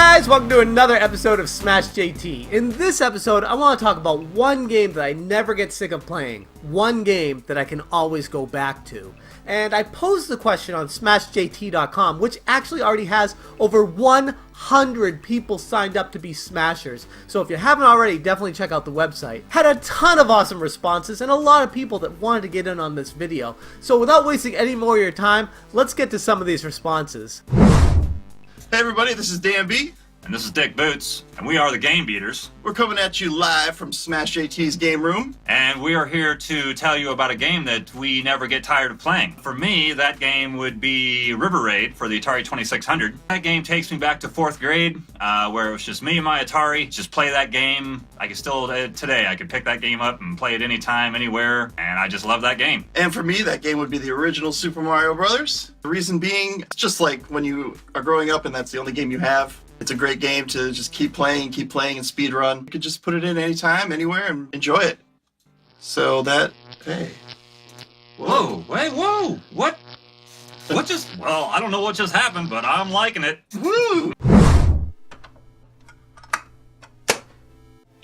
guys, welcome to another episode of Smash JT. In this episode, I want to talk about one game that I never get sick of playing. One game that I can always go back to. And I posed the question on SmashJT.com, which actually already has over 100 people signed up to be Smashers. So if you haven't already, definitely check out the website. Had a ton of awesome responses and a lot of people that wanted to get in on this video. So without wasting any more of your time, let's get to some of these responses. Hey everybody, this is Dan B. And this is Dick Boots, and we are the Game Beaters. We're coming at you live from Smash JT's game room. And we are here to tell you about a game that we never get tired of playing. For me, that game would be River Raid for the Atari 2600. That game takes me back to 4th grade, where it was just me and my Atari. Just play that game. I can still, today, I could pick that game up and play it anytime, anywhere, and I just love that game. And for me, that game would be the original Super Mario Brothers. The reason being, it's just like when you are growing up and that's the only game you have. It's a great game to just keep playing and speed run. You could just put it in anytime, anywhere, and enjoy it. So that, hey. Whoa, wait, whoa! What just, well, I don't know what just happened, but I'm liking it. Woo!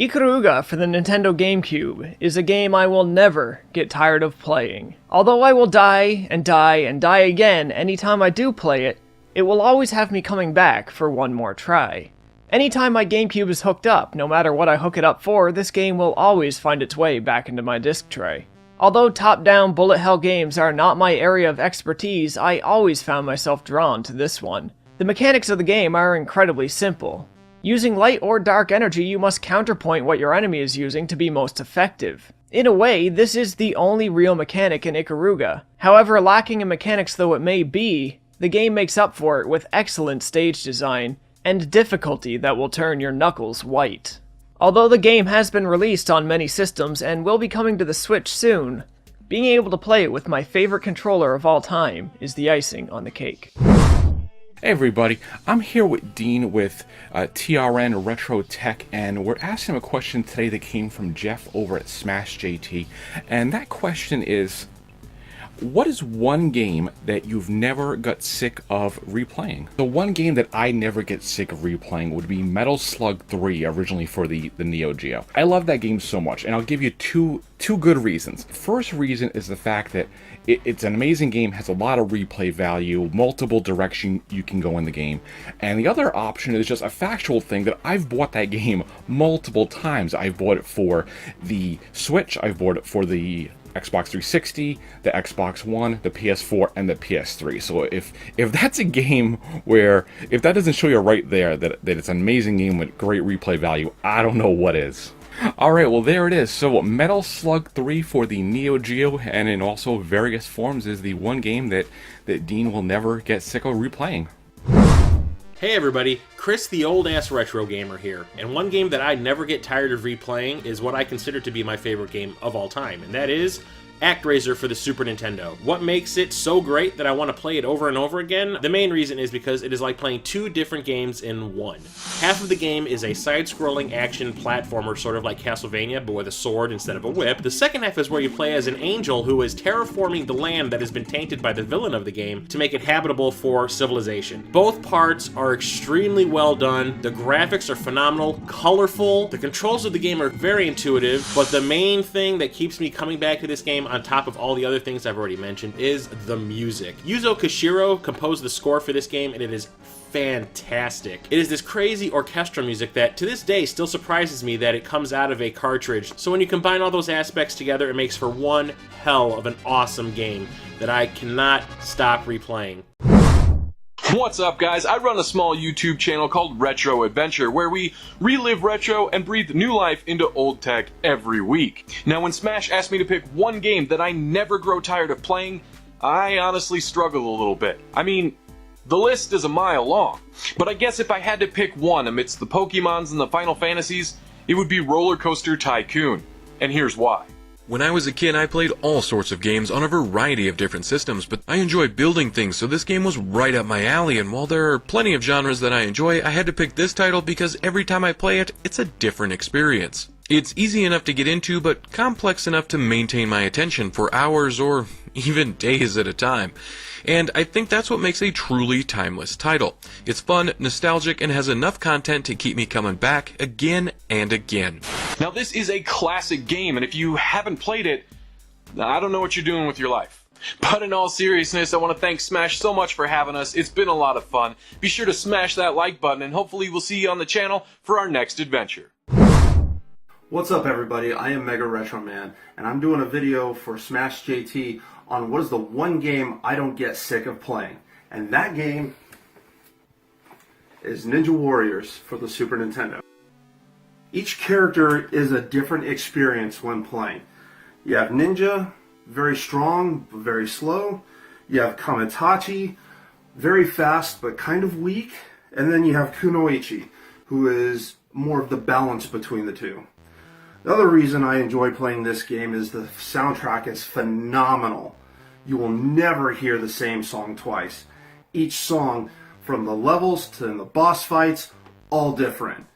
Ikaruga for the Nintendo GameCube is a game I will never get tired of playing. Although I will die and die and die again anytime I do play it, it will always have me coming back for one more try. Anytime my GameCube is hooked up, no matter what I hook it up for, this game will always find its way back into my disc tray. Although top-down bullet hell games are not my area of expertise, I always found myself drawn to this one. The mechanics of the game are incredibly simple. Using light or dark energy, you must counterpoint what your enemy is using to be most effective. In a way, this is the only real mechanic in Ikaruga. However, lacking in mechanics though it may be, the game makes up for it with excellent stage design, and difficulty that will turn your knuckles white. Although the game has been released on many systems and will be coming to the Switch soon, being able to play it with my favorite controller of all time is the icing on the cake. Hey everybody, I'm here with Dean with TRN Retro Tech, and we're asking him a question today that came from Jeff over at Smash JT, and that question is, what is one game that you've never got sick of replaying? The one game that I never get sick of replaying would be Metal Slug 3, originally for the Neo Geo. I love that game so much, and I'll give you two good reasons. First reason is the fact that it's an amazing game, has a lot of replay value, multiple directions you can go in the game. And the other option is just a factual thing that I've bought that game multiple times. I've bought it for the Switch, I've bought it for the Xbox 360, the Xbox One, the PS4, and the PS3. So if that's a game where, if that doesn't show you right there that it's an amazing game with great replay value, I don't know what is. Alright, well there it is. So Metal Slug 3 for the Neo Geo, and in also various forms, is the one game that Dean will never get sick of replaying. Hey everybody, Chris the old-ass retro gamer here, and one game that I never get tired of replaying is what I consider to be my favorite game of all time, and that is ActRaiser for the Super Nintendo. What makes it so great that I want to play it over and over again? The main reason is because it is like playing two different games in one. Half of the game is a side-scrolling action platformer, sort of like Castlevania, but with a sword instead of a whip. The second half is where you play as an angel who is terraforming the land that has been tainted by the villain of the game to make it habitable for civilization. Both parts are extremely well done, the graphics are phenomenal, colorful, the controls of the game are very intuitive, but the main thing that keeps me coming back to this game on top of all the other things I've already mentioned is the music. Yuzo Koshiro composed the score for this game, and it is fantastic. It is this crazy orchestral music that to this day still surprises me that it comes out of a cartridge. So when you combine all those aspects together, it makes for one hell of an awesome game that I cannot stop replaying. What's up guys, I run a small YouTube channel called Retro Adventure where we relive retro and breathe new life into old tech every week. Now when Smash asked me to pick one game that I never grow tired of playing, I honestly struggle a little bit. I mean, the list is a mile long, but I guess if I had to pick one amidst the Pokemons and the Final Fantasies, it would be Roller Coaster Tycoon, and here's why. When I was a kid, I played all sorts of games on a variety of different systems, but I enjoy building things, so this game was right up my alley, and while there are plenty of genres that I enjoy, I had to pick this title because every time I play it, it's a different experience. It's easy enough to get into, but complex enough to maintain my attention for hours or even days at a time. And I think that's what makes a truly timeless title. It's fun, nostalgic, and has enough content to keep me coming back again and again. Now this is a classic game, and if you haven't played it, I don't know what you're doing with your life. But in all seriousness, I want to thank Smash so much for having us. It's been a lot of fun. Be sure to smash that like button, and hopefully we'll see you on the channel for our next adventure. What's up everybody, I am Mega RetroMan, and I'm doing a video for Smash JT on what is the one game I don't get sick of playing. And that game is Ninja Warriors for the Super Nintendo. Each character is a different experience when playing. You have Ninja, very strong but very slow. You have Kamitachi, very fast but kind of weak. And then you have Kunoichi, who is more of the balance between the two. The other reason I enjoy playing this game is the soundtrack is phenomenal. You will never hear the same song twice. Each song, from the levels to the boss fights, all different.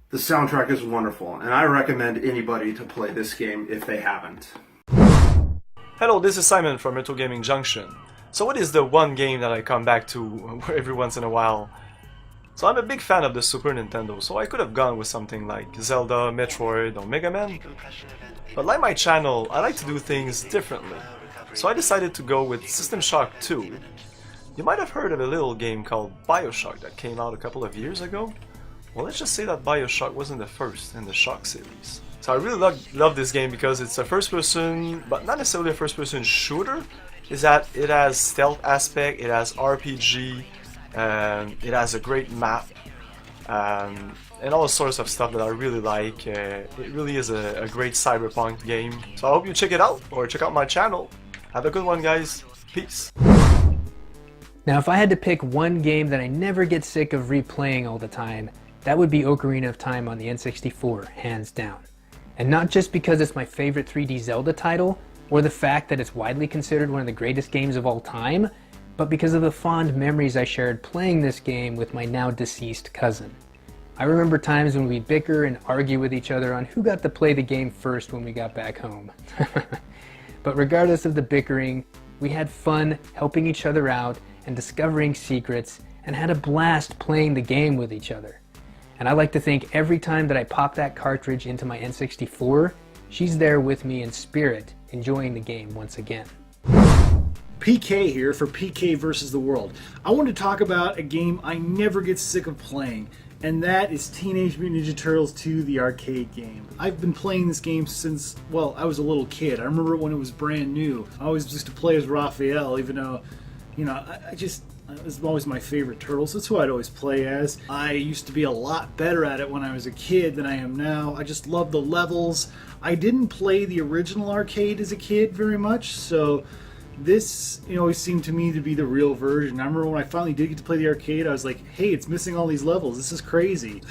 The soundtrack is wonderful, and I recommend anybody to play this game if they haven't. Hello, this is Simon from Retro Gaming Junction. So what is the one game that I come back to every once in a while? So I'm a big fan of the Super Nintendo, so I could have gone with something like Zelda, Metroid, or Mega Man. But like my channel, I like to do things differently. So I decided to go with System Shock 2. You might have heard of a little game called BioShock that came out a couple of years ago. Well, let's just say that BioShock wasn't the first in the Shock series. So I really love this game because it's a first-person, but not necessarily a first-person shooter. Is that it has stealth aspect, it has RPG, it has a great map, and all sorts of stuff that I really like. It really is a great cyberpunk game. So I hope you check it out, or check out my channel. Have a good one, guys. Peace. Now, if I had to pick one game that I never get sick of replaying all the time, that would be Ocarina of Time on the N64, hands down. And not just because it's my favorite 3D Zelda title, or the fact that it's widely considered one of the greatest games of all time, but because of the fond memories I shared playing this game with my now deceased cousin. I remember times when we'd bicker and argue with each other on who got to play the game first when we got back home. But regardless of the bickering, we had fun helping each other out and discovering secrets, and had a blast playing the game with each other. And I like to think every time that I pop that cartridge into my N64, she's there with me in spirit, enjoying the game once again. PK here for PK versus the World. I want to talk about a game I never get sick of playing, and that is Teenage Mutant Ninja Turtles 2, the arcade game. I've been playing this game since, well, I was a little kid. I remember when it was brand new. I always used to play as Raphael, even though, you know, it was always my favorite Turtles. That's who I'd always play as. I used to be a lot better at it when I was a kid than I am now. I just love the levels. I didn't play the original arcade as a kid very much, so this, you know, always seemed to me to be the real version. I remember when I finally did get to play the arcade, I was like, hey, it's missing all these levels. This is crazy.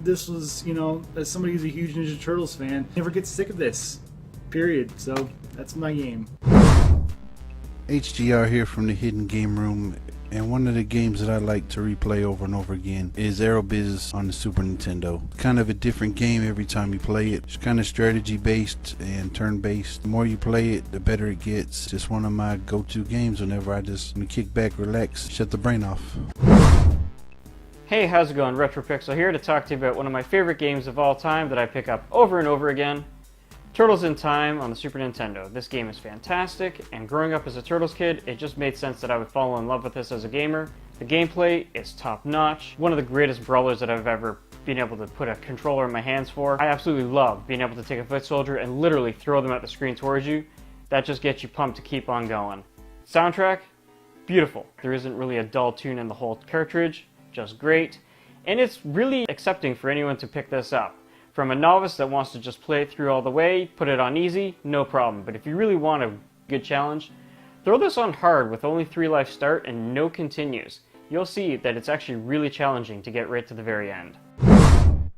This was, you know, as somebody who's a huge Ninja Turtles fan, never gets sick of this. Period. So that's my game. HGR here from the Hidden Game Room, and one of the games that I like to replay over and over again is Aerobiz on the Super Nintendo. Kind of a different game every time you play it. It's kind of strategy based and turn based. The more you play it, the better it gets. It's just one of my go-to games whenever I just want to kick back, relax, shut the brain off. Hey, how's it going? RetroPixel here to talk to you about one of my favorite games of all time that I pick up over and over again. Turtles in Time on the Super Nintendo. This game is fantastic, and growing up as a Turtles kid, it just made sense that I would fall in love with this as a gamer. The gameplay is top-notch, one of the greatest brawlers that I've ever been able to put a controller in my hands for. I absolutely love being able to take a foot soldier and literally throw them at the screen towards you. That just gets you pumped to keep on going. Soundtrack, beautiful. There isn't really a dull tune in the whole cartridge, just great. And it's really accepting for anyone to pick this up. From a novice that wants to just play it through all the way, put it on easy, no problem. But if you really want a good challenge, throw this on hard with only 3 life start and no continues. You'll see that it's actually really challenging to get right to the very end.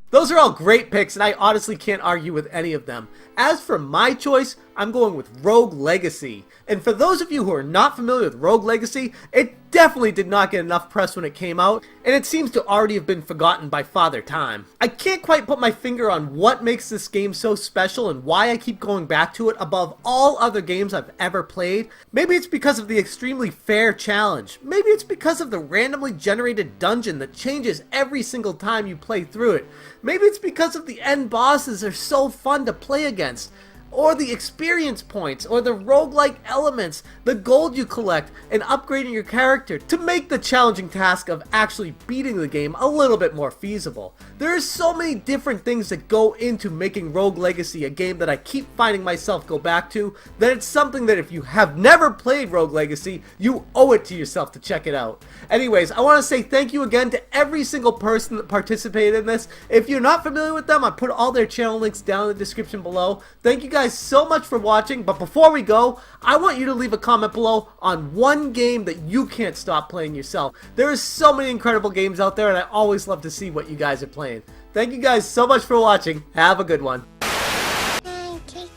Those are all great picks, and I honestly can't argue with any of them. As for my choice, I'm going with Rogue Legacy. And for those of you who are not familiar with Rogue Legacy, it definitely did not get enough press when it came out, and it seems to already have been forgotten by Father Time. I can't quite put my finger on what makes this game so special and why I keep going back to it above all other games I've ever played. Maybe it's because of the extremely fair challenge. Maybe it's because of the randomly generated dungeon that changes every single time you play through it. Maybe it's because of the end bosses are so fun to play against, or the experience points, or the roguelike elements, the gold you collect, and upgrading your character to make the challenging task of actually beating the game a little bit more feasible. There are so many different things that go into making Rogue Legacy a game that I keep finding myself go back to, that it's something that if you have never played Rogue Legacy, you owe it to yourself to check it out. Anyways, I want to say thank you again to every single person that participated in this. If you're not familiar with them, I put all their channel links down in the description below. Thank you guys so much for watching, but before we go, I want you to leave a comment below on one game that you can't stop playing yourself. There are so many incredible games out there, and I always love to see what you guys are playing. Thank you guys so much for watching. Have a good one. Pancake.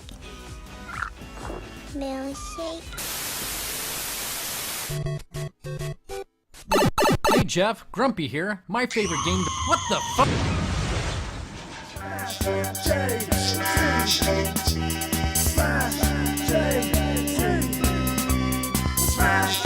Milkshake. Hey Jeff, Grumpy here. My favorite game. What the fuck? Smash